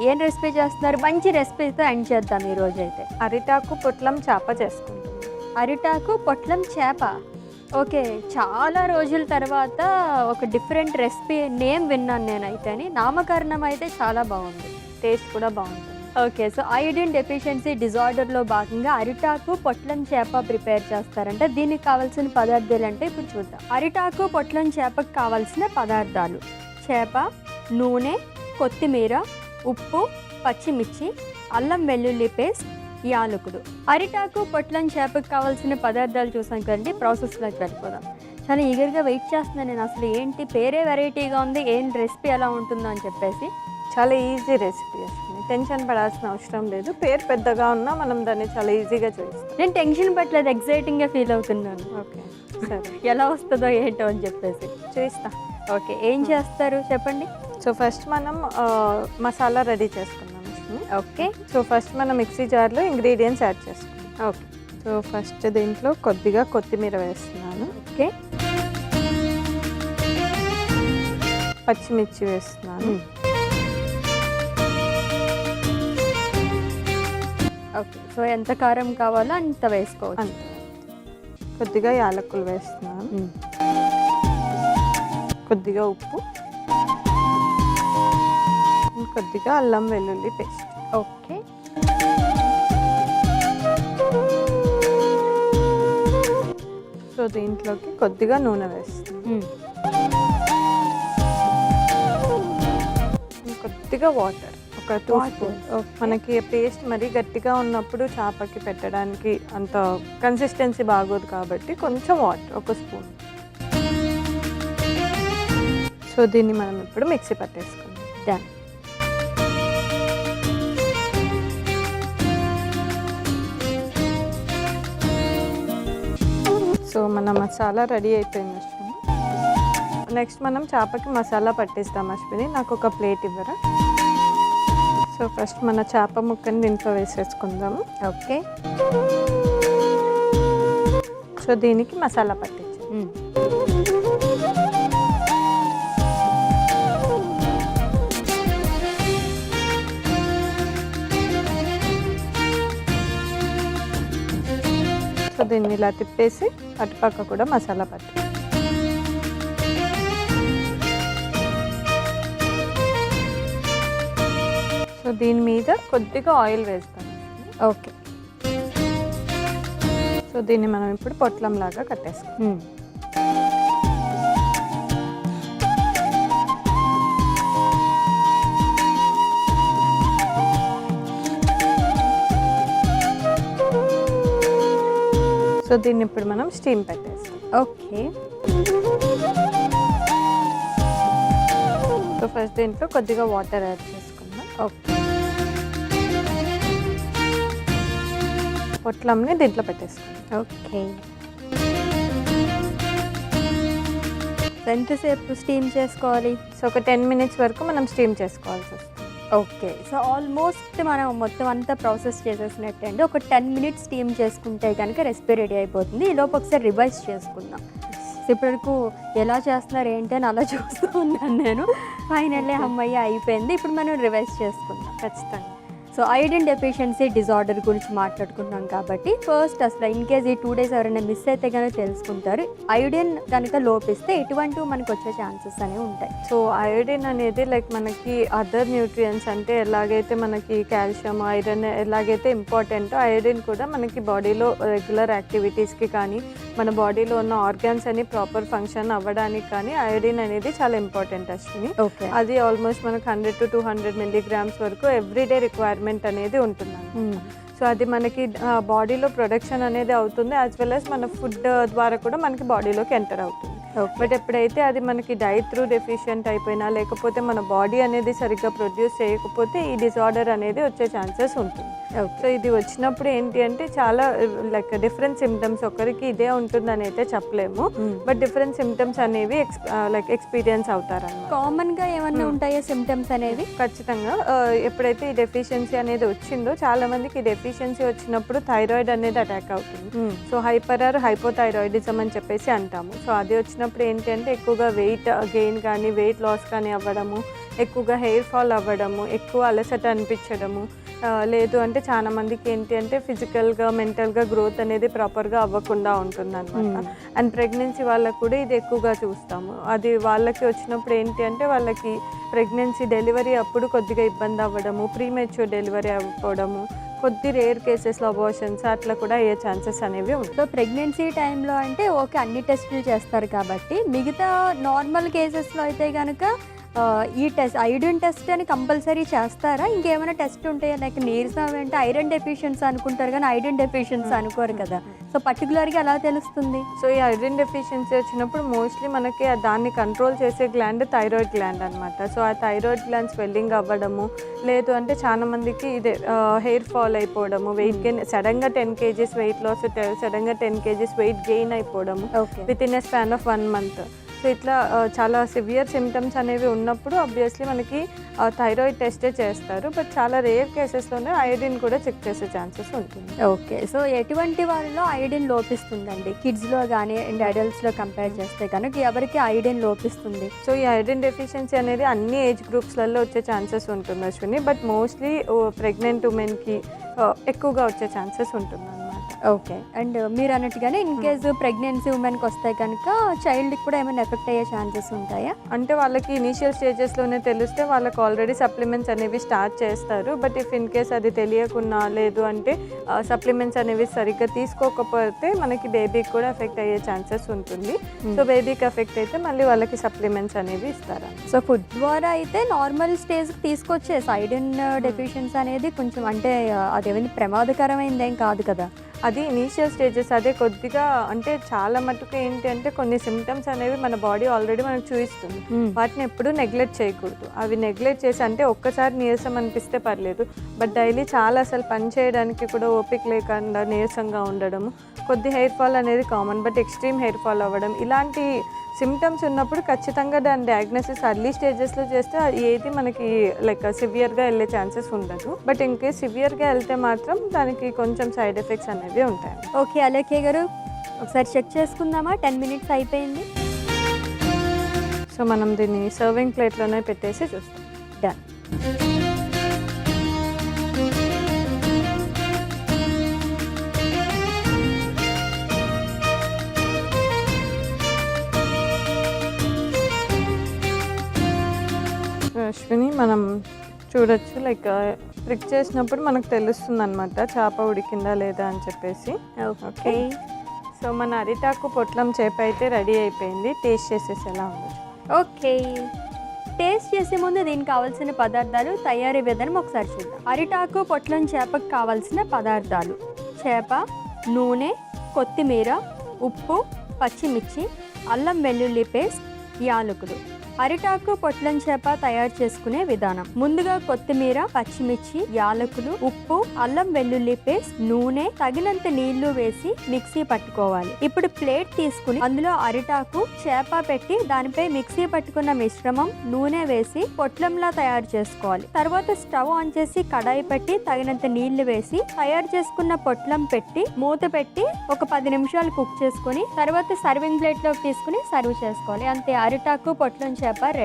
ఏం రెసిపీ చేస్తున్నారు? మంచి రెసిపీతో ఎండ్ చేద్దాం ఈ రోజు అయితే. అరిటాకు పొట్లం చేప చేసుకుంటాం. అరిటాకు పొట్లం చేప. ఓకే, చాలా రోజుల తర్వాత ఒక డిఫరెంట్ రెసిపీ నేమ్ విన్నాను నేనైతే. నామకరణం అయితే చాలా బాగుంది, టేస్ట్ కూడా బాగుంటుంది. ఓకే, సో ఐరన్ డెఫిషియన్సీ డిజార్డర్లో భాగంగా అరిటాకు పొట్లం చేప ప్రిపేర్ చేస్తారంటే దీనికి కావాల్సిన పదార్థాలు అంటే ఇప్పుడు చూద్దాం. అరిటాకు పొట్లం చేపకు కావాల్సిన పదార్థాలు: చేప, నూనె, కొత్తిమీర, ఉప్పు, పచ్చిమిర్చి, అల్లం వెల్లుల్లి పేస్ట్, యాలకులు. అరిటాకు పొట్లం చేపకు కావాల్సిన పదార్థాలు చూసాం కదండి. ప్రాసెస్లోకి వెళ్ళిపోదాం. చాలా ఈగర్గా వెయిట్ చేస్తున్నాను నేను. అసలు ఏంటి పేరే వెరైటీగా ఉంది, ఏం రెసిపీ ఎలా ఉంటుందో అని చెప్పేసి. చాలా ఈజీ రెసిపీ వస్తుంది, టెన్షన్ పడాల్సిన అవసరం లేదు. పేరు పెద్దగా ఉన్నా మనం దాన్ని చాలా ఈజీగా చూపిస్తాం. నేను టెన్షన్ పట్టలేదు, ఎగ్జైటింగ్గా ఫీల్ అవుతున్నాను. ఓకే సరే, ఎలా వస్తుందో ఏంటో అని చెప్పేసి చూపిస్తా. ఓకే, ఏం చేస్తారు చెప్పండి. సో ఫస్ట్ మనం మసాలా రెడీ చేసుకుందాం. ఓకే, సో ఫస్ట్ మనం మిక్సీ జార్లో ఇంగ్రీడియంట్స్ యాడ్ చేసుకుందాం. ఓకే. సో ఫస్ట్ దీంట్లో కొద్దిగా కొత్తిమీర వేస్తున్నాను. ఓకే, పచ్చిమిర్చి వేస్తున్నాను. ఓకే, సో ఎంత కారం కావాలో అంత వేసుకోవచ్చు. అంతే. కొద్దిగా యాలకులు వేస్తున్నాను. కొద్దిగా ఉప్పు, కొద్దిగా అల్లం వెల్లుల్లి పేస్ట్. ఓకే, సో దీంట్లోకి కొద్దిగా నూనె వేస్తాను. కొద్దిగా వాటర్, ఒక 2 స్పూన్స్. మనకి పేస్ట్ మరీ గట్టిగా ఉన్నప్పుడు చేపకి పెట్టడానికి అంత కన్సిస్టెన్సీ బాగోదు కాబట్టి కొంచెం వాటర్, 1 స్పూన్. సో దీన్ని మనం ఇప్పుడు మిక్సీ పట్టేసుకుందాం. డన్. సో మన మసాలా రెడీ అయిపోయింది అశ్విని. నెక్స్ట్ మనం చేపకి మసాలా పట్టిస్తాం. అశ్విని, నాకు ఒక ప్లేట్ ఇవ్వరా? సో ఫస్ట్ మన చేప ముక్కని దీంట్లో వేసేసుకుందాము. ఓకే, సో దీనికి మసాలా పట్టించాం. సో దీన్ని ఇలా తిప్పేసి అటుపక్క కూడా మసాలా పట్టి. సో దీని మీద కొద్దిగా ఆయిల్ వేస్తాను. ఓకే, సో దీన్ని మనం ఇప్పుడు పొట్లం లాగా కట్టేస్తాం. సో దీన్ని ఇప్పుడు మనం స్టీమ్ పెట్టేస్తాం. ఓకే, సో ఫస్ట్ దీంట్లో కొద్దిగా వాటర్ యాడ్ చేసుకుందాం. ఓకే, పొట్లంని దీంట్లో పెట్టేసుకుందాం. ఓకే. ఎంతసేపు స్టీమ్ చేసుకోవాలి? సో ఒక 10 మినిట్స్ వరకు మనం స్టీమ్ చేసుకోవాల్సి వస్తుంది. ఓకే, సో ఆల్మోస్ట్ మనం మొత్తం అంతా ప్రాసెస్ చేసేసినట్టే అండి. ఒక 10 మినిట్స్ స్టీమ్ చేసుకుంటే కనుక రెసిపీ రెడీ అయిపోతుంది. ఈలోపు ఒకసారి రివైజ్ చేసుకుందాం. ఇప్పటివరకు ఎలా చేస్తున్నారు ఏంటి అని అలా చూస్తూ ఉన్నాను నేను. ఫైనల్లీ అమ్మయ్య అయిపోయింది. ఇప్పుడు మనం రివైజ్ చేసుకుందాం ఖచ్చితంగా. సో ఐరన్ డెఫిషియన్సీ డిజార్డర్ గురించి మాట్లాడుకుంటున్నాం కాబట్టి ఫస్ట్ అసలు ఇన్ కేస్ ఈ 2 days ఎవరైనా మిస్ అయితే కనుక తెలుసుకుంటారు. అయోడిన్ కనుక లోపిస్తే ఎటువంటివి మనకు వచ్చే ఛాన్సెస్ అనేవి ఉంటాయి. సో అయోడిన్ అనేది లైక్ మనకి అదర్ న్యూట్రియంట్స్ అంటే ఎలాగైతే మనకి కాల్షియం, ఐరన్ ఎలాగైతే ఇంపార్టెంటో అయోడిన్ కూడా మనకి బాడీలో రెగ్యులర్ యాక్టివిటీస్కి కానీ మన బాడీలో ఉన్న ఆర్గాన్స్ అని ప్రాపర్ ఫంక్షన్ అవ్వడానికి కానీ అయోడిన్ అనేది చాలా ఇంపార్టెంట్ అశ్విని. ఓకే, అది ఆల్మోస్ట్ మనకు 100 to 200 milligrams వరకు ఎవ్రీడే రిక్వైర్మెంట్ అనేది ఉంటుంది. సో అది మనకి బాడీలో ప్రొడక్షన్ అనేది అవుతుంది, యాజ్ వెల్ యాజ్ మన ఫుడ్ ద్వారా కూడా మనకి బాడీలోకి ఎంటర్ అవుతుంది. బట్ ఎప్పుడైతే అది మనకి డైట్ త్రూ డెఫిషియెంట్ అయిపోయినా లేకపోతే మన బాడీ అనేది సరిగ్గా ప్రొడ్యూస్ చేయకపోతే ఈ డిజార్డర్ అనేది వచ్చే ఛాన్సెస్ ఉంటుంది. సో ఇది వచ్చినప్పుడు ఏంటి అంటే చాలా లైక్ డిఫరెంట్ సిమ్టమ్స్, ఒకరికి ఇదే ఉంటుందని అయితే చెప్పలేము, బట్ డిఫరెంట్ సిమ్టమ్స్ అనేవి లైక్ ఎక్స్పీరియన్స్ అవుతారన్నమాట. కామన్గా ఏమన్నా ఉంటాయా సిమ్టమ్స్ అనేవి? ఖచ్చితంగా ఎప్పుడైతే ఈ డెఫిషియన్సీ అనేది వచ్చిందో చాలా మందికి ఈ డెఫిషియన్సీ వచ్చినప్పుడు థైరాయిడ్ అనేది అటాక్ అవుతుంది. సో హైపర్ ఆర్ హైపోథైరాయిడిజం అని చెప్పేసి అంటాము. సో అది వచ్చినప్పుడు ఏంటి అంటే ఎక్కువగా వెయిట్ గెయిన్ కానీ వెయిట్ లాస్ కానీ అవ్వడము, ఎక్కువగా హెయిర్ ఫాల్ అవ్వడము, ఎక్కువ అలసట అనిపించడము, లేదు అంటే చాలా మందికి ఏంటి అంటే ఫిజికల్గా మెంటల్గా గ్రోత్ అనేది ప్రాపర్గా అవ్వకుండా ఉంటుంది అనమాట. అండ్ ప్రెగ్నెన్సీ వాళ్ళకు కూడా ఇది ఎక్కువగా చూస్తాము. అది వాళ్ళకి వచ్చినప్పుడు ఏంటి అంటే వాళ్ళకి ప్రెగ్నెన్సీ డెలివరీ అప్పుడు కొద్దిగా ఇబ్బంది అవ్వడము, ప్రీమెచ్యూర్ డెలివరీ అవ్వడము, కొద్ది రేర్ కేసెస్లో అబార్షన్స్ అట్లా కూడా అయ్యే ఛాన్సెస్ అనేవి ఉంటాయి. సో ప్రెగ్నెన్సీ టైంలో అంటే ఓకే అన్ని టెస్టులు చేస్తారు కాబట్టి, మిగతా నార్మల్ కేసెస్లో అయితే కనుక ఈ టెస్ట్ ఐరన్ టెస్ట్ అని కంపల్సరీ చేస్తారా? ఇంకేమైనా టెస్ట్ ఉంటాయా? లైక్ నీరసం అంటే ఐరన్ డెఫిషియన్సీ అనుకుంటారు కానీ ఐరన్ డెఫిషియన్సీ అనుకోరు కదా. సో పర్టికులర్గా ఎలా తెలుస్తుంది? సో ఈ ఐరన్ డెఫిషియన్సీ వచ్చినప్పుడు మోస్ట్లీ మనకి దాన్ని కంట్రోల్ చేసే గ్లాండ్ థైరాయిడ్ గ్లాండ్ అనమాట. సో ఆ థైరాయిడ్ గ్లాండ్ స్వెల్లింగ్ అవ్వడము, లేదు అంటే చాలా మందికి ఇదే హెయిర్ ఫాల్ అయిపోవడము, వెయిట్ గెయిన్ సడన్గా 10 kgs వెయిట్ లాస్, సడన్గా 10 kgs వెయిట్ గెయిన్ అయిపోవడము within a span of 1 month. So ఇట్లా చాలా సివియర్ సిమ్టమ్స్ అనేవి ఉన్నప్పుడు ఆబ్వియస్లీ మనకి థైరాయిడ్ టెస్టే చేస్తారు. బట్ చాలా రేర్ కేసెస్లోనే ఐడిన్ కూడా చెక్ చేసే ఛాన్సెస్ ఉంటుంది. ఓకే. సో ఎటువంటి వాళ్ళలో ఐడిన్ లోపిస్తుందండి? కిడ్స్లో కానీ అండ్ అడల్ట్స్లో కంపేర్ చేస్తే కనుక ఎవరికి ఐడిన్ లోపిస్తుంది? సో ఈ ఐరన్ డెఫిషియన్సీ అనేది అన్ని ఏజ్ గ్రూప్స్లలో వచ్చే ఛాన్సెస్ ఉంటుంది అశ్విని. బట్ మోస్ట్లీ ప్రెగ్నెంట్ ఉమెన్కి ఎక్కువగా వచ్చే ఛాన్సెస్ ఉంటుంది అనమాట. ఓకే. అండ్ మీరు అన్నట్టుగానే ఇన్ కేసు ప్రెగ్నెన్సీ ఉమెన్కి వస్తే కనుక చైల్డ్కి కూడా ఏమైనా ఎఫెక్ట్ అయ్యే ఛాన్సెస్ ఉంటాయా? అంటే వాళ్ళకి ఇనీషియల్ స్టేజెస్లోనే తెలిస్తే వాళ్ళకి ఆల్రెడీ సప్లిమెంట్స్ అనేవి స్టార్ట్ చేస్తారు. బట్ ఇఫ్ ఇన్ కేస్ అది తెలియకున్నా, లేదు అంటే సప్లిమెంట్స్ అనేవి సరిగ్గా తీసుకోకపోతే మనకి బేబీకి కూడా ఎఫెక్ట్ అయ్యే ఛాన్సెస్ ఉంటుంది. సో బేబీకి ఎఫెక్ట్ అయితే మళ్ళీ వాళ్ళకి సప్లిమెంట్స్ అనేవి ఇస్తారు. సో ఫుడ్ ద్వారా అయితే నార్మల్ స్టేజ్కి తీసుకొచ్చేసి ఐరన్ డెఫిషియన్సీ అనేది కొంచెం అంటే అదేమైనా ప్రమాదకరమైందేం కాదు కదా? అది ఇనీషియల్ స్టేజెస్. అదే కొద్దిగా అంటే చాలా మటుకు ఏంటి అంటే కొన్ని సిమ్టమ్స్ అనేవి మన బాడీ ఆల్రెడీ మనకు చూపిస్తుంది. వాటిని ఎప్పుడూ నెగ్లెక్ట్ చేయకూడదు. అవి నెగ్లెక్ట్ చేసి అంటే ఒక్కసారి నీరసం అనిపిస్తే పర్లేదు, బట్ డైలీ చాలా అసలు పని చేయడానికి కూడా ఓపిక లేకుండా నీరసంగా ఉండడము, కొద్ది హెయిర్ ఫాల్ అనేది common, but extreme hair fall అవ్వడం, ఇలాంటి సిమ్టమ్స్ ఉన్నప్పుడు ఖచ్చితంగా దాని డయాగ్నోసిస్ అర్లీ స్టేజెస్లో చేస్తే ఏది మనకి లైక్ సివియర్గా వెళ్ళే ఛాన్సెస్ ఉండదు. బట్ ఇంకేస్ సివియర్గా వెళ్తే మాత్రం దానికి కొంచెం సైడ్ ఎఫెక్ట్స్ అనేవి ఉంటాయి. ఓకే అలేఖ్య గారు, ఒకసారి చెక్ చేసుకుందామా? 10 minutes అయిపోయింది. సో మనం దీన్ని సర్వింగ్ ప్లేట్లోనే పెట్టేసి చూస్తాం. డన్. అశ్విని, మనం చూడొచ్చు లైక్ ప్రిక్ చేసినప్పుడు మనకు తెలుస్తుంది అనమాట చేప ఉడికిందా లేదా అని చెప్పేసి. ఓకే. సో మన అరిటాకు పొట్లం చేప అయితే రెడీ అయిపోయింది. టేస్ట్ చేసేసి ఎలా ఉంది? ఓకే. టేస్ట్ చేసే ముందు దీనికి కావాల్సిన పదార్థాలు, తయారీ విధానం ఒకసారి చూద్దాం. అరిటాకు పొట్లం చేపకు కావాల్సిన పదార్థాలు: చేప, నూనె, కొత్తిమీర, ఉప్పు, పచ్చిమిర్చి, అల్లం వెల్లుల్లి పేస్ట్, యాలకులు. అరిటాకు పొట్లం చేప తయారు చేసుకునే విధానం: ముందుగా కొత్తిమీర, పచ్చిమిర్చి, యాలకులు, ఉప్పు, అల్లం వెల్లుల్లి పేస్ట్, నూనె, తగినంత నీళ్లు వేసి మిక్సీ పట్టుకోవాలి. ఇప్పుడు ప్లేట్ తీసుకుని అందులో అరిటాకు, చేప పెట్టి దానిపై మిక్సీ పట్టుకున్న మిశ్రమం, నూనె వేసి పొట్లంలా తయారు చేసుకోవాలి. తర్వాత స్టవ్ ఆన్ చేసి కడాయి పెట్టి తగినంత నీళ్లు వేసి తయారు చేసుకున్న పొట్లం పెట్టి మూత పెట్టి ఒక 10 నిమిషాలు కుక్ చేసుకుని తర్వాత సర్వింగ్ ప్లేట్ లోకి తీసుకుని సర్వ్ చేసుకోవాలి. అంతే, అరిటాకు పొట్లం చేప రెడీ.